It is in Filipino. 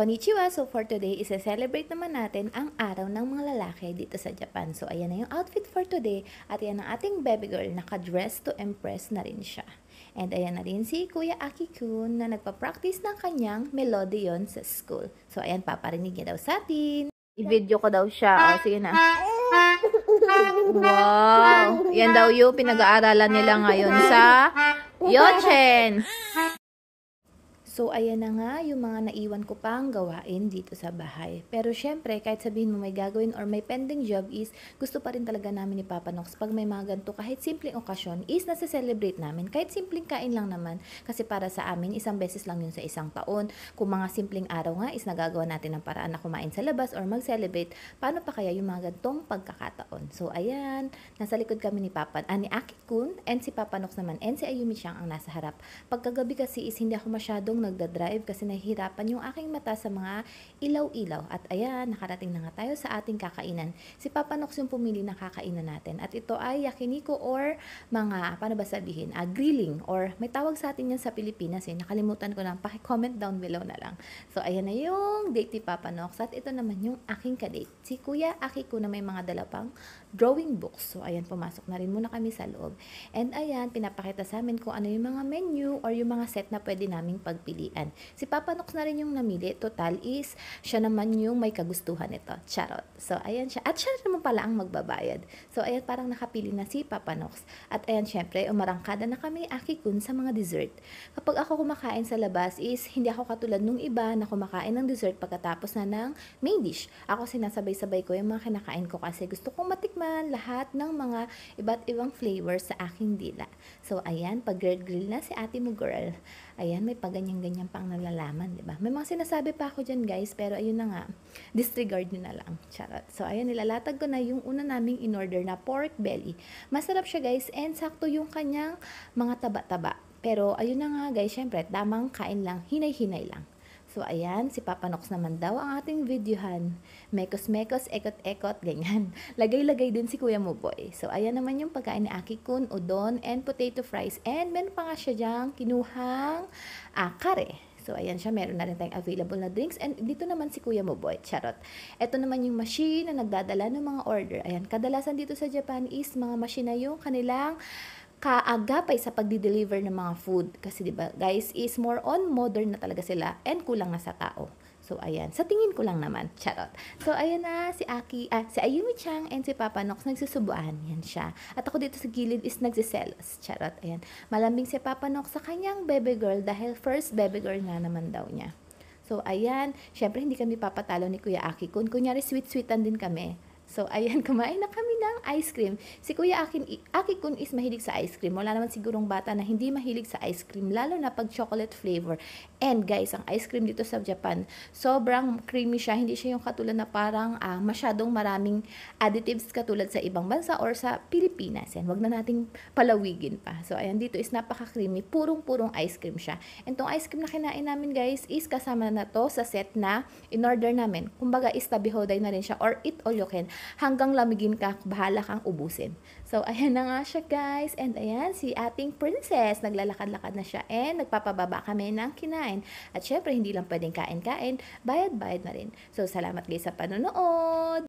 Konnichiwa! So for today, isa-celebrate naman natin ang araw ng mga lalaki dito sa Japan. So ayan na yung outfit for today at ayan ang ating baby girl, naka-dress to impress na rin siya. And ayan na rin si Kuya Aki-kun na nagpa-practice ng kanyang melodion sa school. So ayan, paparinig niya daw sa atin. I-video ko daw siya. O, sige na. Wow! Yan daw yung pinag-aaralan nila ngayon sa Yochen. So, ayan na nga yung mga naiwan ko pang gawain dito sa bahay. Pero syempre, kahit sabihin mo may gagawin or may pending job is, gusto pa rin talaga namin ni Papa Nox pag may mga ganito kahit simpleng okasyon is nasa-celebrate namin. Kahit simpleng kain lang naman. Kasi para sa amin, isang beses lang yun sa isang taon. Kung mga simpleng araw nga is nagagawa natin ng paraan na kumain sa labas or mag-celebrate, paano pa kaya yung mga gantong pagkakataon? So, ayan, nasa likod kami ni Aki-kun and si Papa Nox naman and si Ayumi Chang ang nasa harap. Pagkagabi kasi is hindi ako masyadong nagdadrive kasi nahihirapan yung aking mata sa mga ilaw-ilaw. At ayan, nakarating na nga tayo sa ating kakainan. Si Papa Nox yung pumili ng kakainan natin. At ito ay yakiniku or mga, paano ba sabihin, grilling or may tawag sa atin yan sa Pilipinas eh. Nakalimutan ko lang, paki-comment down below na lang. So ayan na yung date ni Papa Nox. At ito naman yung aking kadate. Si Kuya Aki-kun na may mga dala pang drawing books. So ayan, pumasok na rin muna kami sa loob. And ayan, pinapakita sa amin kung ano yung mga menu or yung mga set na pwede naming pagpilian. Si Papa Nox na rin yung namili. Total is, siya naman yung may kagustuhan nito. Charot. So, ayan siya. At siya naman pala ang magbabayad. So, ayan, parang nakapili na si Papa Nox. At ayan, syempre, umarangkada na kami Aki-kun sa mga dessert. Kapag ako kumakain sa labas is, hindi ako katulad nung iba na kumakain ng dessert pagkatapos na ng main dish. Ako sinasabay-sabay ko yung mga kinakain ko kasi gusto kong matikman lahat ng mga iba't ibang flavors sa aking dila. So, ayan, pag grill na si ate mo girl. Ayan, may paganyan-ganyan pang nalalaman, di ba? May mga sinasabi pa ako dyan, guys, pero ayun na nga, disregard nyo na lang. Charot. So, ayan, nilalatag ko na yung una naming in-order na pork belly. Masarap siya, guys, and sakto yung kanyang mga taba-taba. Pero, ayun na nga, guys, syempre, tamang kain lang, hinay-hinay lang. So, ayan, si Papa Nox naman daw ang ating videohan. Mekos-mekos, ekot-ekot, ganyan. Lagay-lagay din si Kuya Muboy. So, ayan naman yung pagkain ni Aki-kun, udon, and potato fries. And meron pa nga siya diyang kinuhang kare. So, ayan siya. Meron na rin tayong available na drinks. And dito naman si Kuya Muboy. Charot. Ito naman yung machine na nagdadala ng mga order. Ayan, kadalasan dito sa Japan is mga machine na yung kanilang kaagapay sa pagdi-deliver ng mga food. Kasi 'di ba, guys, is more on modern na talaga sila and kulang na sa tao. So ayan, sa tingin ko lang naman, charot. So ayan na si Ayumi Chang and si Papa Nox nagsusubuan, yan siya. At ako dito sa gilid is nagsiselos, charot. Ayan, malambing si Papa Nox sa kanyang baby girl dahil first baby girl nga naman daw niya. So ayan, syempre hindi kami papatalo ni Kuya Aki-kun. Kunyari sweet-sweetan din kami. So, ayan, kumain na kami ng ice cream. Si Kuya Aki-kun is mahilig sa ice cream. Wala naman sigurong bata na hindi mahilig sa ice cream, lalo na pag chocolate flavor. And guys, ang ice cream dito sa Japan, sobrang creamy siya. Hindi siya yung katulad na parang masyadong maraming additives katulad sa ibang bansa or sa Pilipinas. Yan, wag na nating palawigin pa. So, ayan, dito is napaka-creamy. Purong-purong ice cream siya. And tong ice cream na kinain namin, guys, is kasama na to sa set na in-order namin. Kumbaga, is tabi-hoday na rin siya or eat all you can. Hanggang lamigin ka, bahala kang ubusin. So, ayan na nga siya, guys. And ayan, si ating princess, naglalakad-lakad na siya. And nagpapababa kami ng kinain. At syempre, hindi lang pwedeng kain-kain, bayad-bayad na rin. So, salamat guys sa panonood!